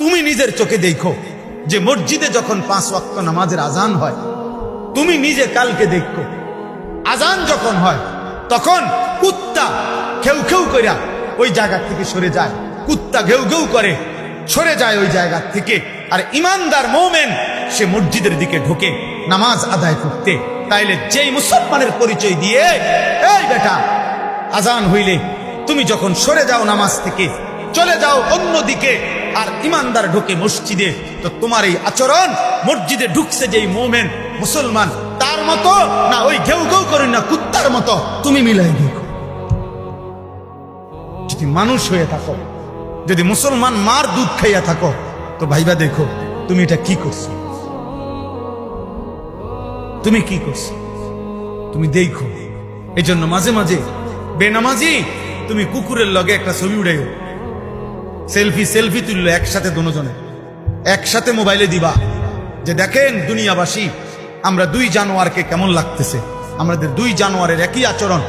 তুমি নিজের চোখে দেখো যে মসজিদে যখন 5 ওয়াক্ত নামাজের আজান হয়, তুমি নিজে কালকে দেখো আজান যখন হয় তখন কুত্তা খেউ খেউ কইরা ওই জায়গা থেকে সরে যায়, কুত্তা ঘেউ ঘেউ করে সরে যায় ওই জায়গা থেকে। আর ইমানদার মুমিন সে মসজিদের দিকে ঢোকে নামাজ আদায় করতে। তাইলে যেই মুসলমানের পরিচয় দিয়ে এই বেটা আজান হইলে তুমি যখন সরে যাও নামাজ থেকে, চলে যাও অন্যদিকে, আর ইমানদার ঢোকে মসজিদে, তো তোমার এই আচরণ মসজিদে ঢুকছে যেই মুমিন মুসলমান তার মতো না ওই ঘেউ ঘেউ করেন না কুত্তার মতো, তুমি মিলাই দেখো। যদি মানুষ হয়ে থাকো, যদি মুসলমান মার দুধ খাইয়া থাকো, তো ভাইবা দেখো তুমি এটা কি করছো, তুমি কি করছো, তুমি দেখো। এই জন্য মাঝে মাঝে বেনামাজি তুমি কুকুরের লগে একটা ছবি উড়াইও, সেলফি তুললো একসাথে, দুজনে একসাথে মোবাইলে দিবা যে দেখেন দুনিয়াবাসী আমরা 2 জানুয়ারকে কেমন লাগতেছে, আমাদের 2 জানুয়ারের একই আচরণ,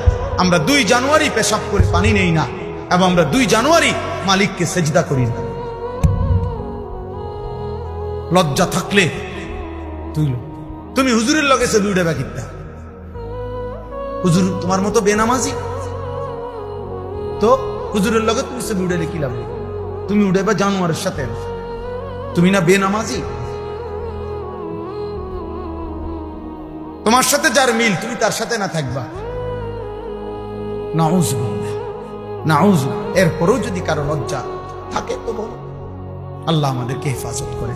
আমরা 2 জানুয়ারি পেশাব করে পানি নেই না, এবং আমরা 2 জানুয়ারি মালিককে সেজদা করি না। লজ্জা থাকলে তুমি হুজুরের লগে ছবি উড়াবা কিনা? হুজুর তোমার মতো বেনামাজি, তো হুজুরের লগে তুমি ছবি উড়ালে কি লাভ? তুমি উড়াবা জানোয়ারের সাথে, তুমি না বেনামাজি? তোমার সাথে যার মিল তুমি তার সাথে না থাকবা, নাউজুবিল্লাহ নাউজুবিল্লাহ। এরপরেও যদি কারো লজ্জা থাকে তো বলো। আল্লাহ আমাদেরকে হেফাজত করে।